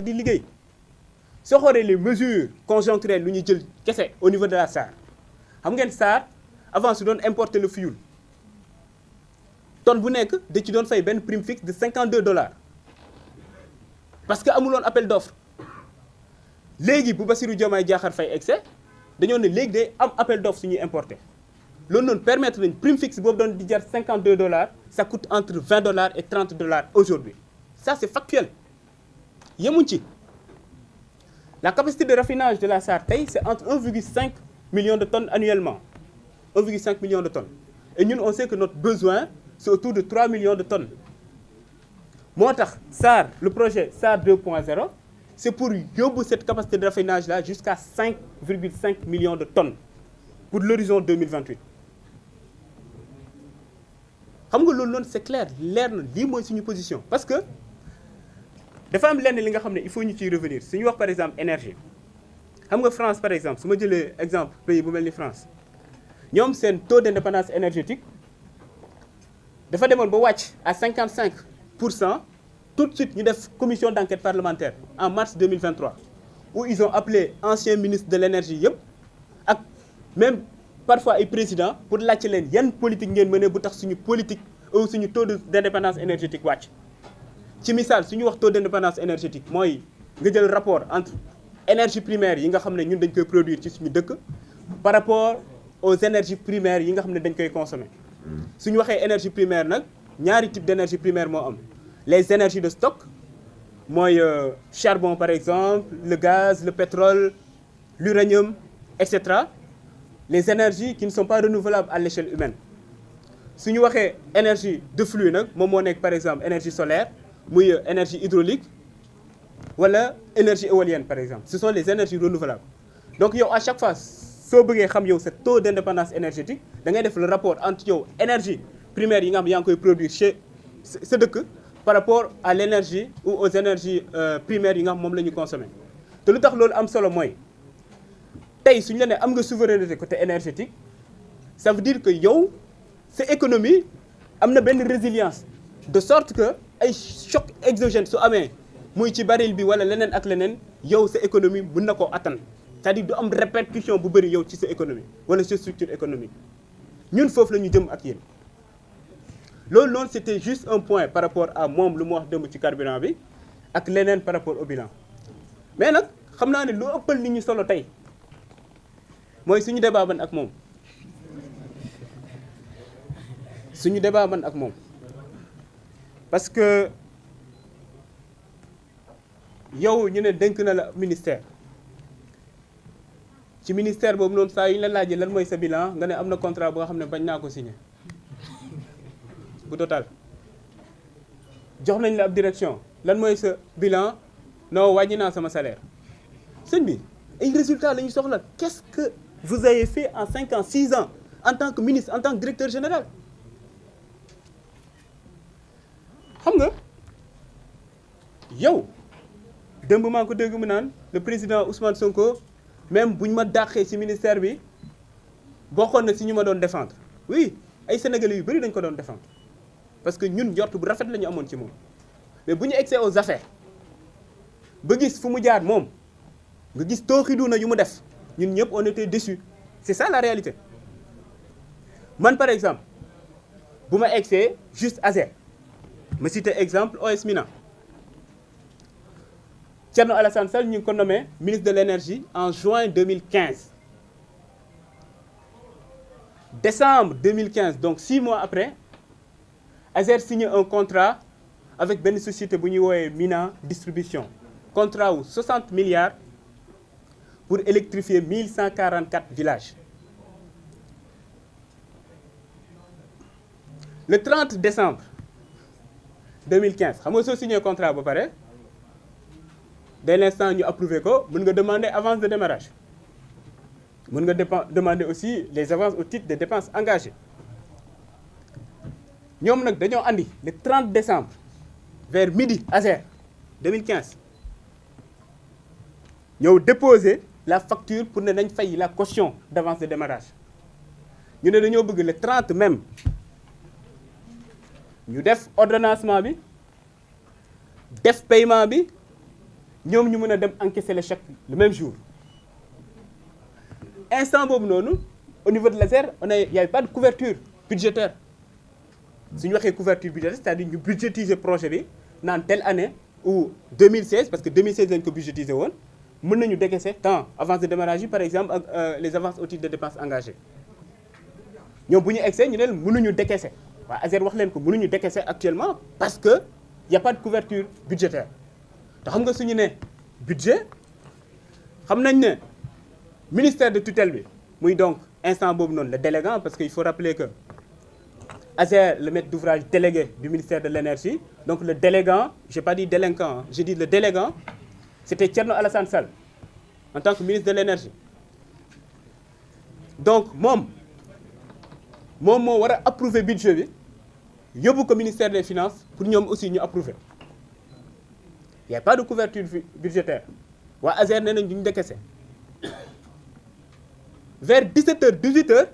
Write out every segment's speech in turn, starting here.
di liggéey soo xoolee les mesures conjoncturelles lu ñu jël kese au niveau de la SAR xam ngeen SAR avant su doon importer le fioul tonne bu nekk da ci doon fay benn prime fixe de $52 parce que amuloon appel d'offre léegi bu Bassirou Diomaye Diakhar Faye excès dañoo ne léegi day am appel d'offre su ñuy importer loolu noonu permettre nañ prime fixe boobu doon di jar $52 ça coûte entre $20 et $30 aujourd'hui ça c'est factuel yemuñ ci la capacité de raffinage de la SAR tey c'est entre 1,5 million de tonnes annuellement 1,5 million de tonnes et ñun on sait que notre besoin c'est autour de 3 millions de tonnes moo tax SAR le projet SAR 2.0 c'est pour yóbbu cette capacité de raffinage là jusqu'à 5,5 millions de tonnes pour l'horizon 2028 xam nga loolu noonu c'est clair leer na lii mooy suñu position parce que dafa am lenn li nga xam ne il faut ñu ciy revenir suñu wax par exemple énergie xam nga France par exemple su ma jëlee exemple pays bu mel ni France ñoom seen taux d'indépendance énergétique dafa demoon ba wàcc à 55% tout de suite ñu def commission d'enquête parlementaire en mars 2023 où ils ont appelé anciens ministres de l'énergie yëpp ak même parfois ay présidents pour laajte leen yan politique ngeen mëne bu tax suñu politique ou suñu taux d'indépendance énergétique wàcc ci misaal suñu wax taux d'indépendance énergétique mooy nga jël rapport entre énergie primaire yi nga xam ne ñun dañ koy produire ci suñu dëkk par rapport aux énergies primaires yi nga xam ne dañ koy consommer suñu waxee énergie primaire nag ñaari type d'énergie primaire moo am les énergies de stock mooy charbon par exemple le gaz le pétrole l'uranium etc. les énergies qui ne sont pas renouvelables à l'échelle humaine suñu waxee énergie de flux nag moom moo nekk par exemple énergie solaire muy énergie hydraulique wala énergie éolienne par exemple ce sont les énergies renouvelables donc yow à chaque fois soo bëggee xam yow sa taux d'indépendance énergétique da ngay def le rapport entre yow énergie primaire yi nga xam yaa ngi koy produire chez sa dëkk par rapport à l'énergie ou aux énergies primaires yi nga xam moom la ñu consommer te lu tax loolu am solo mooy tey suñu la ne am nga souveraineté côté énergétique ça veut dire que yow sa économie am na benn résilience de sorte que ay choc exogène su amee muy ci baril bi wala leneen ak leneen yow sa économie mën na koo attan c'est-à-dire du am répercussion bu bëri yow ci sa économie wala sa structure économique ñun foofu la ñu jëm ak yéen loolu noonu c'était juste un point par rapport à moom lu mu wax dëmb ci carburant bi ak leneen par rapport au bilan mais nag xam naa ne lu ëppal nit ñi solo tey mooy suñu débat man ak moom parce que yow ñu ne dénk na la ministère ci ministère boobu noonu saa yu ñu la laajee lan mooy sa bilan nga ne am na contrat bu nga xam ne bañ naa ko signer bu Total jox nañ la ab direction lan mooy sa bilan non wàññi naa sama salaire sëñ bi ay résultats la ñu soxla qu'est-ce que vous avez fait en 5 ans 6 ans en tant que ministre en tant que directeur général xam nga yow démb maa ngi ko dégg mu naan le président Ousmane Sonko même bu ñu ma dàqee ci ministère bi bokkoon na ci ñu ma doon défendre oui ay sénégalais yu bari dañ ko doon défendre parce que ñun njort bu rafet la ñu amoon ci moom mais bu ñu egsee aux affaires ba gis fu mu jaar moom nga gis tooxidu na yu mu def ñun ñëpp on était déçus c'est ça la réalité man par exemple bu ma egsee juste ASER ma cité exemple OS Mina Thierno Alassane Sall ñu ngi ko nommé ministre de l'énergie en juin 2015 décembre 2015 donc 6 mois après ASER signe un contrat avec benn société bu ñuy woowee Mina distribution contrat wu 60 milliards pour électrifier 1144 villages le 30 décembre 2015 xam nga soo signé contrat ba pare dès l'instant ñu approuvé ko mën nga demander avance de démarrage mën nga demander aussi les avances au titre des dépenses engagées ñoom nag dañoo andi le 30 décembre vers midi ASER 2015 ñëw déposer la facture pour ne nañ fay la caution d'avance de démarrage ñu ne dañoo bëgg le 30 même ñu def ordonnancement bi def paiement bi ñoom ñu mën a dem encaisser le chèque le même jour instant boobu noonu au niveau de l'ASER il y avait pas de couverture budgétaire su ñu waxee couverture budgétaire c'est-à-dire ñu budgétiser projet bi naan telle année ou 2016 parce que 2016 lañ ko budgétiser woon mën nañu décaisser tant avance de démarrage yi par exemple ak les avances au titre de dépenses engagées ñoom bu ñu egsee ñu ne mënuñu décaisser waa ASER wax leen ko mënuñu décaisser actuellement parce que y a pas de couverture budgétaire te xam nga suñu ne budget xam nañ ne ministère de tutelle bi muy donc instant boobu noonu le délégant parce que il faut rappeler que ASER le maître d'ouvrage délégué du ministère de l'énergie donc le délégant j'ai pas dit délinquant j'ai dit le délégant c'était Thierno Alassane Sall en tant que ministre de l'énergie donc moom moo war a approuver budget bi yóbbu ko ministère des finances pour ñoom aussi ñu approuver il y a pas de couverture budgétaire waa ASER nee nañ duñu décaisser vers 17h 18h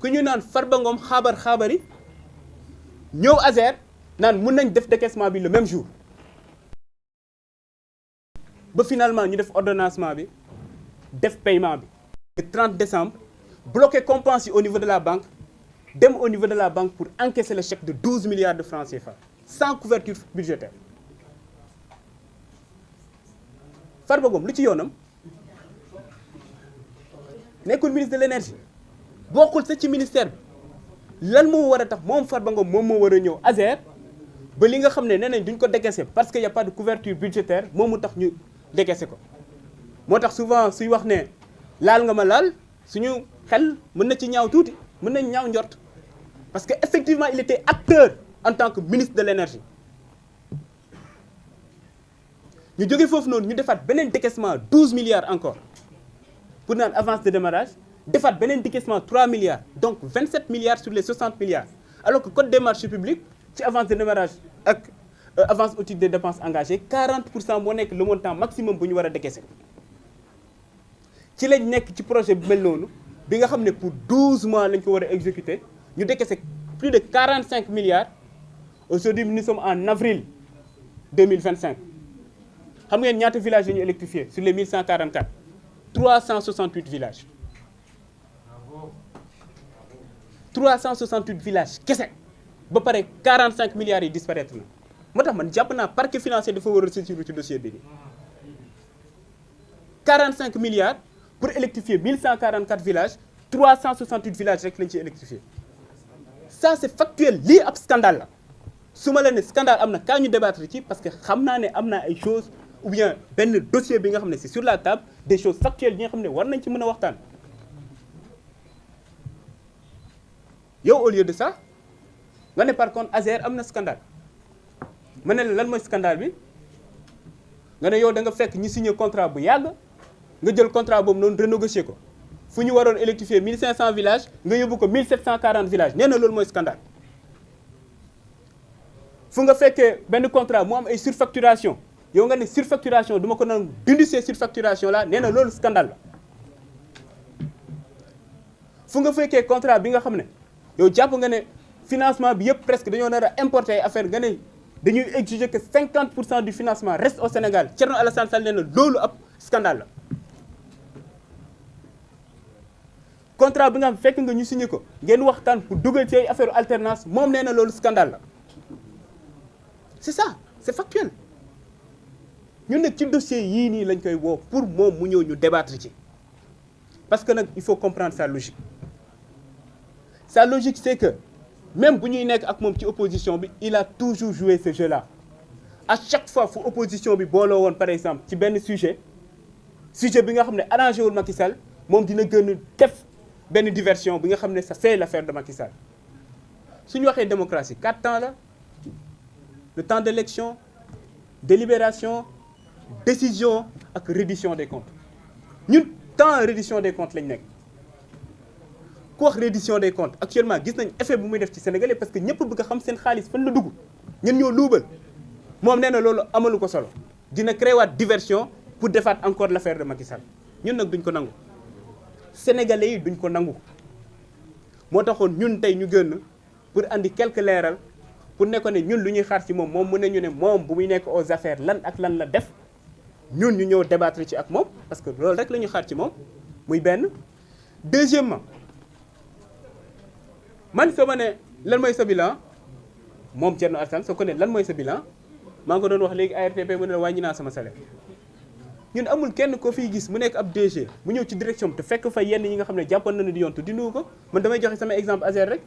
ku ñu naan Farba Ngom xaabari ñëw ASER naan mun nañ def décaissement bi le même jour ba finalement ñu def ordonnancement bi def paiement bi le 30 décembre bloqué compense yi au niveau de la banque dem au niveau de la banque pour encaisser le chèque de 12 milliards de francs CFA sans couverture budgétaire Farba Ngom lu ci yoonam nekkul ministre de l'énergie bokkul sa ci ministère bi lan moo war a tax moom Farba Ngom moom moo war a ñëw ASER ba li nga xam ne nee nañ duñ ko décaisser parce que y a pas de couverture budgétaire moom mu tax ñu décaisser ko moo tax souvent suy wax ne laal nga ma laal suñu xel mën na ci ñaaw tuuti mën nañ ñaaw njort parce que effectivement il était acteur en tant que ministre de l'énergie ñu jógee foofu noonu ñu defaat beneen décaissement 12 milliards encore pour naan avance de démarrage defaat beneen décaissement 3 milliards donc 27 milliards sur les 60 milliards alors que code des marchés publics ci avance de démarrage ak avance au titre des dépenses engagées 40% moo nekk le montant maximum bu ñu war a décaisser ci lañ nekk ci projet bi mel noonu bi nga xam ne pour 12 mois lañ ko war a exécuter ñu décaisser plus de 45 milliards aujourd'hui nous sommes en avril 2025 xam ngeen ñaata villages la ñu électrifié sur les 1144 368 villages 368 villages kese ba pare 45 milliards yi disparaître na moo tax man jàpp naa parquet financier dafa war a saisir ci dossier bi nii 45 milliards pour électrifier 1144 villages 368 villages rek lañ ciy électrifier ça c'est factuel lii ab scandale la su ma la ne scandale am na kaa ñu débattre ci parce que xam naa ne am na ay choses ou bien benn dossier bi nga xam ne c'est sur la table des choses factuelles yi nga xam ne war nañ ci mën a waxtaan yow au lieu de ça nga ne par contre ASER am na scandale ma ne la lan mooy scandale bi nga ne yow da nga fekk ñi signé contrat bu yàgg nga jël contrat boobu noonu renégocier ko fu ñu waroon électrifier 1500 villages nga yóbbu ko 1740 villages nee na loolu mooy scandale fu nga fekkee benn contrat mu am ay surfacturation yow nga ne surfacturation du ma ko nangu dindi ces surfacturation là nee na loolu scandale la fu nga fekkee contrat bi nga xam ne yow jàpp nga ne financement bi yëpp presque dañoo nar a importer ay affaire nga ne dañuy exiger que 50% du financement reste au Sénégal Thierno Alassane Sall nee na loolu ab scandale la contrat bi nga xam fekk nga ñu signé ko ngeen waxtaan pour dugal ci ay affaire alternance moom nee na loolu scandale la c'est ça c'est factuel ñun nag ci dossier yii nii lañ koy woo pour moom mu ñëw ñu débattre ci parce que nag il faut comprendre sa logique c'est que même bu ñuy nekk ak moom ci opposition bi il a toujours joué ce jeu-là à chaque fois fu opposition bi booloo woon par exemple ci benn sujet bi nga xam ne arrangé wul Macky Sall moom dina gën a def benn diversion bi nga xam ne ça c'est l'affaire de Macky Sall su ñu waxee démocratie 4 temps la le temps d'élection délibération décision ak reddition des comptes ñun temps reddition des comptes lañ nekk ku wax reddition des comptes actuellement gis nañ effet bu muy def ci Sénégalais parce que ñëpp bëgg a xam seen xaalis fan la dugg ñen ñoo luubal moom nee na loolu amalu ko solo dina créer waat diversion pour defaat encore l'affaire de Macky Sall ñun nag duñ ko nangu Sénégalais yi duñ ko nangu moo taxoon ñun tey ñu gën pour andi quelques leeral pour ne ko ne ñun lu ñuy xaar ci moom mu ne ñu ne moom bu muy nekk aux affaires lan ak lan la def ñun ñu ñëw débattre ci ak moom parce que loolu rek la ñu xaar ci moom muy benn. Deuxièmement man soo ma ne lan mooy sa bilan moom Thierno Alassane soo ko ne lan mooy sa bilan maa ngi ko doon wax léegi ARTP mu ne la wàññi naa sama salaire. ñun amul kenn ko fiy gis mu nekk ab DG mu ñëw ci direction te fekk fa yenn yi nga xam ne jàppoon na ne di yontu dindiwu ko man damay joxe sama exemple Azer rek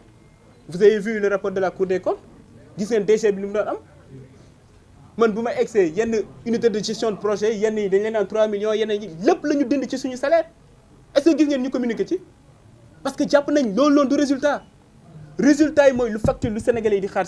vous avez vu le rapport de la Cour des comptes gis ngeen DG bi li mu doon am man bu ma egsee yenn unité de gestion de projet yenn yi dañ leen naan 3 millions yenn yi lépp la ñu dindi ci suñu salaire est-ce que gis ngeen ñu communiqué ci parce que jàpp nañ loolu du résultat yi mooy lu facture lu Sénégalais yi di xaar si